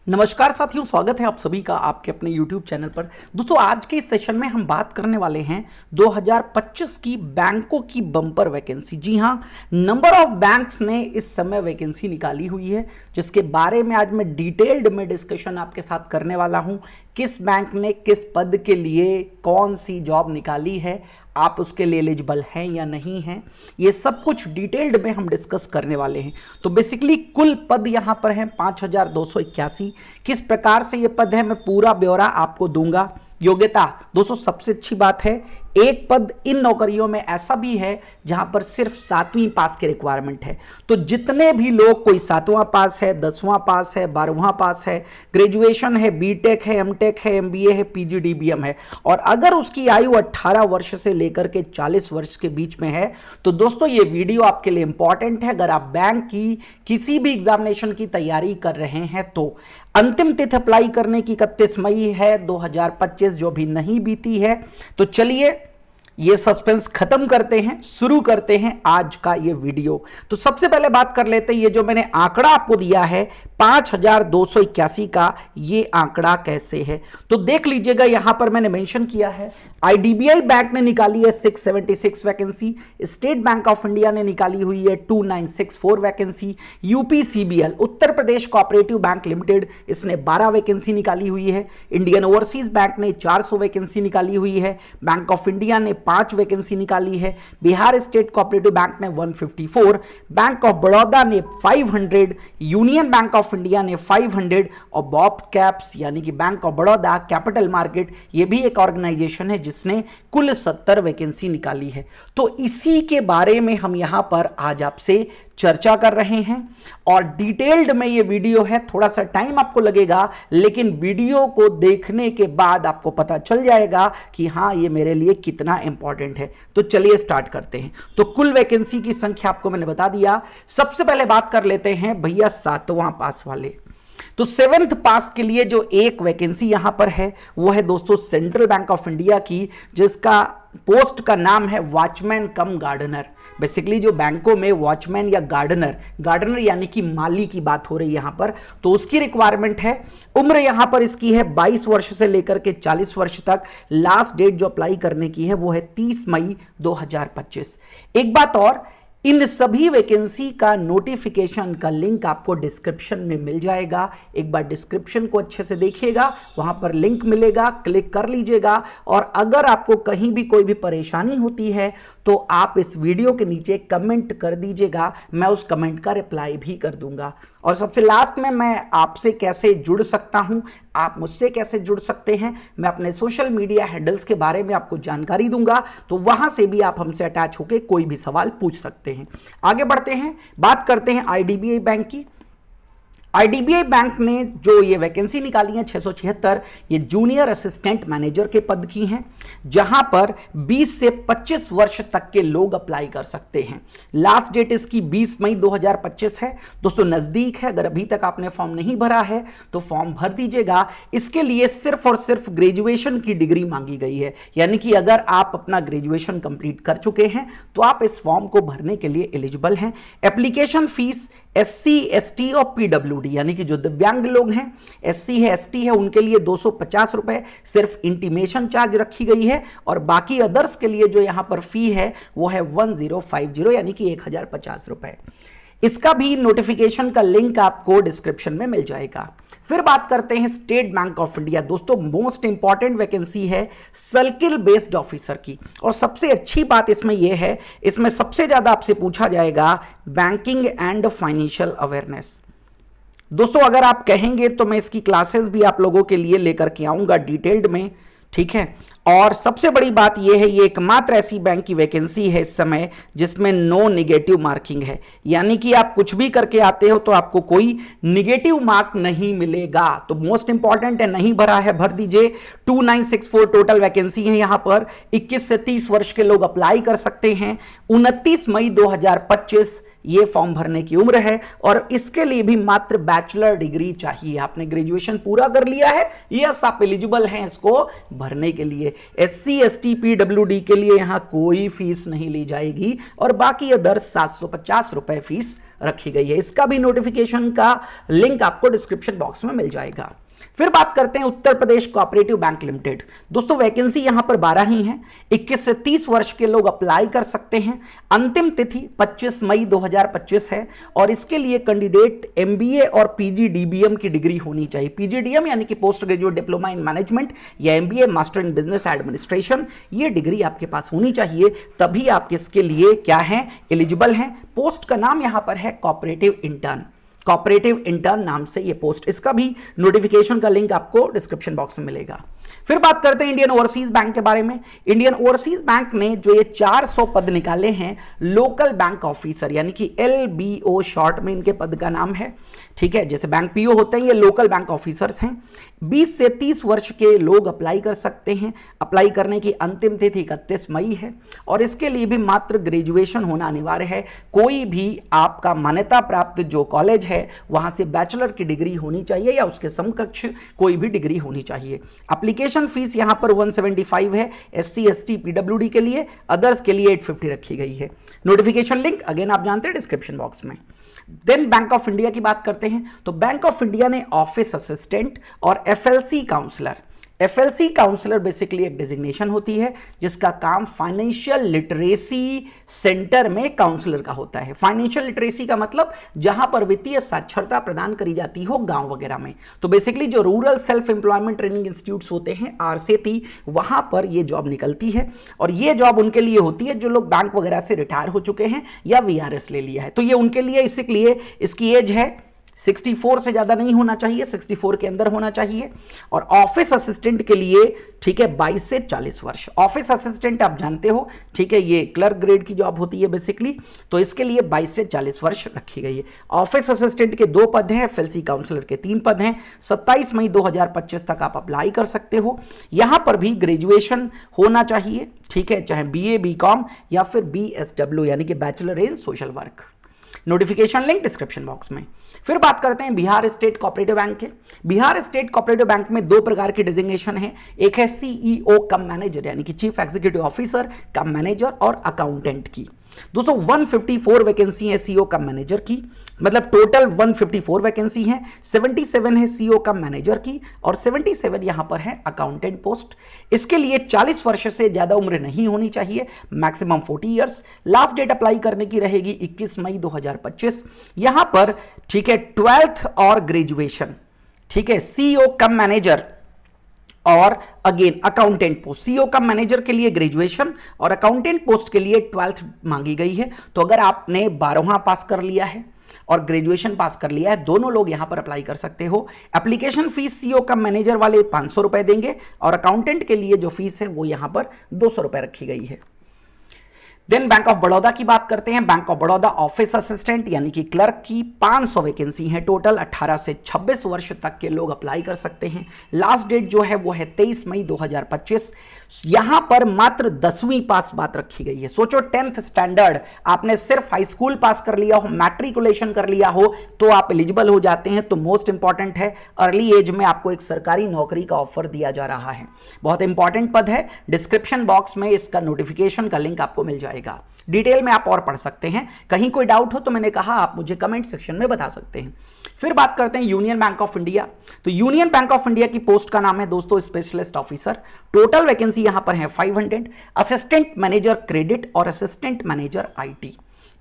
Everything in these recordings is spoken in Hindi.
नमस्कार साथियों, स्वागत है आप सभी का आपके अपने YouTube चैनल पर। दोस्तों, आज के इस सेशन में हम बात करने वाले हैं 2025 की बैंकों की बम्पर वैकेंसी। जी हां, नंबर ऑफ बैंक्स ने इस समय वैकेंसी निकाली हुई है, जिसके बारे में आज मैं डिटेल्ड में डिस्कशन आपके साथ करने वाला हूं। किस बैंक ने किस पद के लिए कौन सी जॉब निकाली है, आप उसके लिए एलिजिबल हैं या नहीं हैं, ये सब कुछ डिटेल्ड में हम डिस्कस करने वाले हैं। तो बेसिकली कुल पद यहाँ पर हैं 5281। किस प्रकार से ये पद है मैं पूरा ब्यौरा आपको दूंगा। योग्यता, दोस्तों सबसे अच्छी बात है, एक पद इन नौकरियों में ऐसा भी है जहां पर सिर्फ 7वीं पास की रिक्वायरमेंट है। तो जितने भी लोग, कोई 7वां पास है, 10वां पास है, 12वां पास है, ग्रेजुएशन है, बीटेक है, एमटेक है, एमबीए है, पीजीडीबीएम है, और अगर उसकी आयु 18 वर्ष से लेकर के 40 वर्ष के बीच में है, तो दोस्तों ये वीडियो आपके लिए इंपॉर्टेंट है। अगर आप बैंक की किसी भी एग्जामिनेशन की तैयारी कर रहे हैं तो अंतिम तिथि अप्लाई करने की 31 मई है 2025, जो भी नहीं बीती है। तो चलिए ये सस्पेंस खत्म करते हैं, शुरू करते हैं आज का ये वीडियो। तो सबसे पहले बात कर लेते हैं, ये जो मैंने आंकड़ा आपको दिया है 5281 का, ये आंकड़ा कैसे है तो देख लीजिएगा। यहां पर मैंने मेंशन किया है आईडीबीआई बैंक ने निकाली है 676 vacancy, state bank of India ने निकाली हुई है 2964 vacancy, यूपीसीबीएल Uttar Pradesh cooperative bank limited इसने 12 वैकेंसी निकाली हुई है, इंडियन ओवरसीज बैंक ने 400 वैकेंसी निकाली हुई है, बैंक ऑफ इंडिया ने 5 वैकेंसी निकाली है, बिहार स्टेट कोऑपरेटिव बैंक ने 154, बैंक ऑफ बड़ौदा ने 500, यूनियन बैंक ऑफ इंडिया ने 500 और बॉब कैप्स यानी कि bank of Baroda capital market, ये भी एक ऑर्गेनाइजेशन है जिसने कुल 70 वैकेंसी निकाली है। तो इसी के बारे में हम यहां पर आज आपसे चर्चा कर रहे हैं और डिटेल्ड में ये वीडियो है। थोड़ा सा टाइम आपको लगेगा, लेकिन वीडियो को देखने के बाद आपको पता चल जाएगा कि हाँ ये मेरे लिए कितना इंपॉर्टेंट है। तो चलिए स्टार्ट करते हैं। तो कुल वैकेंसी की संख्या आपको मैंने बता दिया। सबसे पहले बात कर लेते हैं भैया 7वां पास वाले। तो 7th पास के लिए जो एक वैकेंसी यहां पर है वो है दोस्तों सेंट्रल बैंक ऑफ इंडिया की, जिसका पोस्ट का नाम है वॉचमैन कम गार्डनर। बेसिकली जो बैंकों में वॉचमैन या गार्डनर यानी कि माली की बात हो रही है यहां पर, तो उसकी रिक्वायरमेंट है। उम्र यहां पर इसकी है 22 वर्ष से लेकर के 40 वर्ष तक। लास्ट डेट जो अप्लाई करने की है वो है 30 मई 2025। एक बात और, इन सभी वैकेंसी का नोटिफिकेशन का लिंक आपको डिस्क्रिप्शन में मिल जाएगा। एक बार डिस्क्रिप्शन को अच्छे से देखिएगा, वहां पर लिंक मिलेगा, क्लिक कर लीजिएगा। और अगर आपको कहीं भी कोई भी परेशानी होती है तो आप इस वीडियो के नीचे कमेंट कर दीजिएगा, मैं उस कमेंट का रिप्लाई भी कर दूंगा। और सबसे लास्ट में मैं आपसे कैसे जुड़ सकता हूं, आप मुझसे कैसे जुड़ सकते हैं, मैं अपने सोशल मीडिया हैंडल्स के बारे में आपको जानकारी दूंगा, तो वहां से भी आप हमसे अटैच होकर कोई भी सवाल पूछ सकते हैं। आगे बढ़ते हैं, बात करते हैं आईडीबीआई बैंक की। आईडीबीआई बैंक ने जो ये वैकेंसी निकाली है 676, ये जूनियर असिस्टेंट मैनेजर के पद की हैं, जहां पर 20 से 25 वर्ष तक के लोग अप्लाई कर सकते हैं। लास्ट डेट इसकी 20 मई 2025 है। दोस्तों नज़दीक है, अगर अभी तक आपने फॉर्म नहीं भरा है तो फॉर्म भर दीजिएगा। इसके लिए सिर्फ और सिर्फ ग्रेजुएशन की डिग्री मांगी गई है, यानी कि अगर आप अपना ग्रेजुएशन कंप्लीट कर चुके हैं तो आप इस फॉर्म को भरने के लिए एलिजिबल हैं। एप्लीकेशन फीस एससी, एसटी और पीडब्ल्यूडी यानी कि जो दिव्यांग लोग हैं, एससी है, एसटी है, उनके लिए 250 रुपए सिर्फ इंटीमेशन चार्ज रखी गई है। और बाकी अदर्स के लिए जो यहां पर फी है वो है 1050 यानी कि 1050 रुपए। इसका भी नोटिफिकेशन का लिंक आपको डिस्क्रिप्शन में मिल जाएगा। फिर बात करते हैं स्टेट बैंक ऑफ इंडिया। दोस्तों मोस्ट इंपॉर्टेंट वैकेंसी है सर्किल बेस्ड ऑफिसर की, और सबसे अच्छी बात इसमें यह है, इसमें सबसे ज्यादा आपसे पूछा जाएगा बैंकिंग एंड फाइनेंशियल अवेयरनेस। दोस्तों अगर आप कहेंगे तो मैं इसकी क्लासेस भी आप लोगों के लिए लेकर के आऊंगा डिटेल्ड में, ठीक है। और सबसे बड़ी बात यह है, ये एकमात्र ऐसी बैंक की वैकेंसी है इस समय जिसमें नो निगेटिव मार्किंग है, यानी कि आप कुछ भी करके आते हो तो आपको कोई निगेटिव मार्क नहीं मिलेगा। तो मोस्ट इंपॉर्टेंट है, नहीं भरा है भर दीजिए। 2964 टोटल वैकेंसी है यहां पर। 21 से 30 वर्ष के लोग अप्लाई कर सकते हैं। 29 मई 2025 ये फॉर्म भरने की उम्र है और इसके लिए भी मात्र बैचलर डिग्री चाहिए। आपने ग्रेजुएशन पूरा कर लिया है, यस आप एलिजिबल हैं इसको भरने के लिए। SC ST PWD के लिए यहां कोई फीस नहीं ली जाएगी और बाकी अदर 750 रुपए फीस रखी गई है। इसका भी नोटिफिकेशन का लिंक आपको डिस्क्रिप्शन बॉक्स में मिल जाएगा। फिर बात करते हैं Uttar Pradesh cooperative bank limited. दोस्तों वैकेंसी यहां पर 12 ही हैं। 21 से 30 वर्ष के लोग अप्लाई कर सकते हैं। अंतिम तिथि 25 मई 2025 है और इसके लिए कैंडिडेट MBA और PGDBM की डिग्री होनी चाहिए। PGDM यानी कि post graduate diploma in management या MBA master in business administration, ये डिग्री आपके पास होनी चाहिए, तभी आप इसके लिए क्या हैं, एलिजिबल हैं। पोस्ट का नाम यहां पर है कोऑपरेटिव इंटर्न। कोऑपरेटिव इंटर्न नाम से ये पोस्ट, इसका भी नोटिफिकेशन का लिंक आपको डिस्क्रिप्शन बॉक्स में मिलेगा। फिर बात करते हैं इंडियन ओवरसीज बैंक के बारे में। इंडियन ओवरसीज बैंक ने जो ये 400 पद निकाले हैं लोकल बैंक ऑफिसर यानी कि LBO शॉर्ट में इनके पद का नाम है, ठीक है। जैसे बैंक PO होते हैं, ये लोकल बैंक ऑफिसर्स हैं। 20 से 30 वर्ष के लोग अप्लाई कर सकते हैं। अप्लाई करने की अंतिम तिथि 31 मई है और इसके लिए भी मात्र ग्रेजुएशन होना अनिवार्य है। कोई भी आपका मान्यता प्राप्त जो कॉलेज है वहां से बैचलर की डिग्री होनी चाहिए या उसके समकक्ष कोई भी डिग्री होनी चाहिए। एप्लीकेशन फीस यहां पर 175 है SC ST PWD के लिए, अदर्स के लिए 850 रखी गई है। नोटिफिकेशन लिंक अगेन आप जानते हैं डिस्क्रिप्शन बॉक्स में। देन बैंक ऑफ इंडिया की बात करते हैं तो बैंक ऑफ इंडिया ने ऑफिस असिस्टेंट और FLC counsellor, FLC counsellor basically एक डेजिग्नेशन होती है जिसका काम फाइनेंशियल लिटरेसी सेंटर में काउंसलर का होता है। फाइनेंशियल लिटरेसी का मतलब जहां पर वित्तीय साक्षरता प्रदान करी जाती हो गांव वगैरह में। तो बेसिकली जो rural self employment training institutes होते हैं RCT, वहां पर ये जॉब निकलती है और ये जॉब उनके लिए होती है जो लोग बैंक वगैरह से रिटायर हो चुके हैं या VRS ले लिया है, तो ये उनके लिए, इसलिए इसकी एज है 64 से ज्यादा नहीं होना चाहिए, 64 के अंदर होना चाहिए। और ऑफिस असिस्टेंट के लिए, ठीक है, 22 से 40 वर्ष। ऑफिस असिस्टेंट आप जानते हो, ठीक है, ये क्लर्क ग्रेड की जॉब होती है बेसिकली, तो इसके लिए 22 से 40 वर्ष रखी गई है। ऑफिस असिस्टेंट के 2 पद हैं, FLC काउंसलर के 3 पद हैं। 27 मई 2025 तक आप अप्लाई कर सकते हो। यहां पर भी ग्रेजुएशन होना चाहिए, ठीक है, चाहे BA BCom या फिर BSW यानी कि bachelor in social work. Notification link description box में। फिर बात करते हैं बिहार स्टेट कोऑपरेटिव बैंक के। बिहार स्टेट कोऑपरेटिव बैंक में 2 प्रकार की डिजिग्नेशन है। एक है CEO कम मैनेजर यानी कि चीफ एग्जीक्यूटिव ऑफिसर कम मैनेजर और अकाउंटेंट की। दोस्तों 154 वैकेंसी है CEO कम मैनेजर की, मतलब टोटल 154 वैकेंसी है। 77 है CEO कम मैनेजर की और 77 यहां पर है अकाउंटेंट पोस्ट। इसके लिए 40 वर्ष से ज्यादा उम्र नहीं होनी चाहिए, maximum 40 years. Last date apply करने की रहेगी 21 मई 2025। यहां पर, ठीक है, 12th और ग्रेजुएशन, ठीक है, CEO कम मैनेजर और अगेन अकाउंटेंट पोस्ट। CEO कम मैनेजर के लिए ग्रेजुएशन और अकाउंटेंट पोस्ट के लिए 12th मांगी गई है। तो अगर आपने 12वां पास कर लिया है और ग्रेजुएशन पास कर लिया है, दोनों लोग यहां पर अप्लाई कर सकते हो। एप्लीकेशन फीस CEO कम मैनेजर वाले 500 रुपए देंगे और अकाउंटेंट के लिए जो फीस है वो यहां पर 200 रुपए रखी गई है। देन बैंक ऑफ बड़ौदा की बात करते हैं। Bank of Baroda office assistant यानी कि क्लर्क की 500 वैकेंसी है टोटल। 18 से 26 वर्ष तक के लोग अप्लाई कर सकते हैं। लास्ट डेट जो है वो है 23 मई 2025। यहां पर मात्र 10वीं पास बात रखी गई है। सोचो 10th स्टैंडर्ड आपने सिर्फ हाई स्कूल पास कर लिया हो, मैट्रिकुलेशन कर लिया हो तो आप एलिजिबल हो जाते हैं। तो मोस्ट इंपॉर्टेंट है, अर्ली एज में आपको एक सरकारी नौकरी का ऑफर दिया जा रहा है। बहुत इंपॉर्टेंट पद है। डिस्क्रिप्शन बॉक्स में इसका नोटिफिकेशन का लिंक आपको मिल जाएगा। डिटेल में आप और पढ़ सकते हैं। कहीं कोई डाउट हो तो मैंने कहा आप मुझे कमेंट सेक्शन में बता सकते हैं। फिर बात करते हैं यूनियन बैंक ऑफ इंडिया। तो यूनियन बैंक ऑफ इंडिया की पोस्ट का नाम है दोस्तों स्पेशलिस्ट ऑफिसर। टोटल वैकेंसी यहां पर है 500। असिस्टेंट मैनेजर क्रेडिट और assistant manager IT।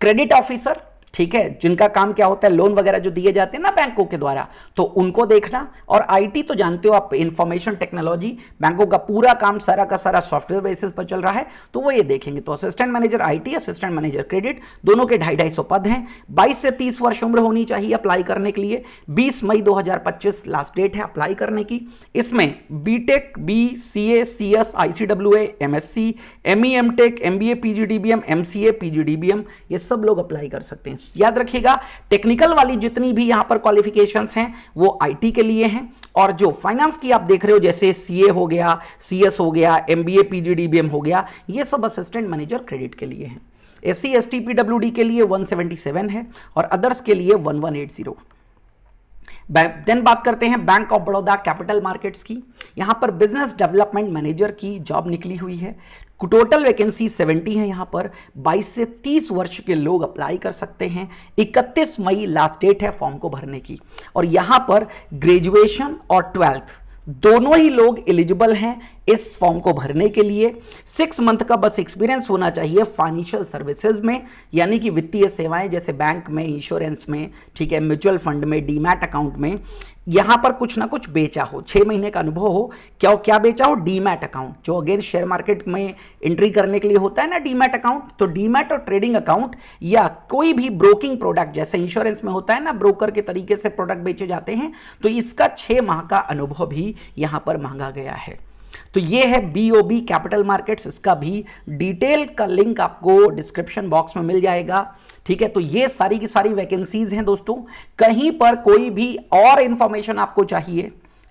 Credit officer, ठीक है, जिनका काम क्या होता है, लोन वगैरह जो दिए जाते हैं ना बैंकों के द्वारा, तो उनको देखना। और IT तो जानते हो आप, इंफॉर्मेशन टेक्नोलॉजी, बैंकों का पूरा काम सारा का सारा सॉफ्टवेयर बेसिस पर चल रहा है, तो वो ये देखेंगे। तो assistant manager IT, assistant manager credit, दोनों के 250 पद हैं। 22 से 30 वर्ष उम्र होनी चाहिए अप्लाई करने के लिए। 20 मई 2025 लास्ट डेट है अप्लाई करने की। इसमें BTech, BCA, CS, ICWA, MSc, ME, MTech, MBA, PGDBM, MCA, PGDBM, ये सब लोग अप्लाई कर सकते हैं। याद रखिएगा, टेक्निकल वाली जितनी भी यहां पर क्वालिफिकेशंस हैं वो IT के लिए हैं, और जो फाइनेंस की आप देख रहे हो जैसे CA हो गया, CS हो गया, MBA, PGDBM हो गया, ये सब असिस्टेंट मैनेजर क्रेडिट के लिए हैं। SC ST PWD के लिए 177 है और अदर्स के लिए 1180। देन बात करते हैं bank of Baroda capital markets की। यहां पर बिजनेस डेवलपमेंट मैनेजर की जॉब निकली हुई है। टोटल वैकेंसी 70 है। यहां पर 22 से 30 वर्ष के लोग अप्लाई कर सकते हैं। 31 मई लास्ट डेट है फॉर्म को भरने की। और यहां पर ग्रेजुएशन और 12th दोनों ही लोग एलिजिबल हैं इस फॉर्म को भरने के लिए। 6 मंथ का बस एक्सपीरियंस होना चाहिए फाइनेंशियल सर्विसेज में, यानी कि वित्तीय सेवाएं जैसे बैंक में, इंश्योरेंस में, ठीक है, म्यूचुअल फंड में, डीमैट अकाउंट में, यहां पर कुछ ना कुछ बेचा हो, 6 महीने का अनुभव हो। क्या बेचा हो? डीमैट अकाउंट, जो अगेन शेयर मार्केट में एंट्री करने के लिए होता है ना डीमैट अकाउंट। तो डीमैट और ट्रेडिंग अकाउंट या कोई भी ब्रोकिंग प्रोडक्ट, जैसे इंश्योरेंस में होता है ना, ब्रोकर के तरीके से प्रोडक्ट बेचे जाते हैं, तो इसका 6 माह का अनुभव भी यहां पर मांगा गया है। तो ये है BOB कैपिटल मार्केट्स। इसका भी डिटेल का लिंक आपको डिस्क्रिप्शन बॉक्स में मिल जाएगा, ठीक है। तो ये सारी की सारी वैकेंसीज हैं दोस्तों। कहीं पर कोई भी और इंफॉर्मेशन आपको चाहिए,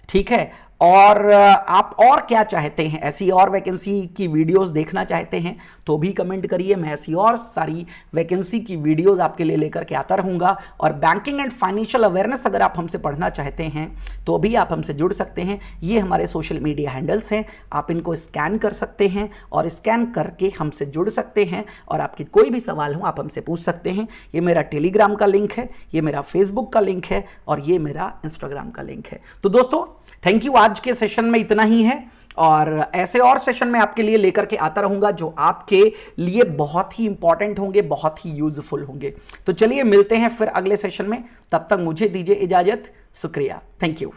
ठीक है, और आप और क्या चाहते हैं, ऐसी और वैकेंसी की वीडियोस देखना चाहते हैं तो भी कमेंट करिए। मैं ऐसी और सारी वैकेंसी की वीडियोस आपके लिए लेकर के आता रहूँगा। और बैंकिंग एंड फाइनेंशियल अवेयरनेस अगर आप हमसे पढ़ना चाहते हैं तो भी आप हमसे जुड़ सकते हैं। ये हमारे सोशल मीडिया हैंडल्स हैं, आप इनको स्कैन कर सकते हैं और स्कैन करके हमसे जुड़ सकते हैं। और आपकी कोई भी सवाल हो आप हमसे पूछ सकते हैं। ये मेरा टेलीग्राम का लिंक है, ये मेरा फेसबुक का लिंक है और ये मेरा इंस्टाग्राम का लिंक है। तो दोस्तों थैंक यू। आज के सेशन में इतना ही है और ऐसे और सेशन में आपके लिए लेकर के आता रहूंगा जो आपके लिए बहुत ही इंपॉर्टेंट होंगे, बहुत ही यूजफुल होंगे। तो चलिए मिलते हैं फिर अगले सेशन में, तब तक मुझे दीजिए इजाजत। शुक्रिया, थैंक यू।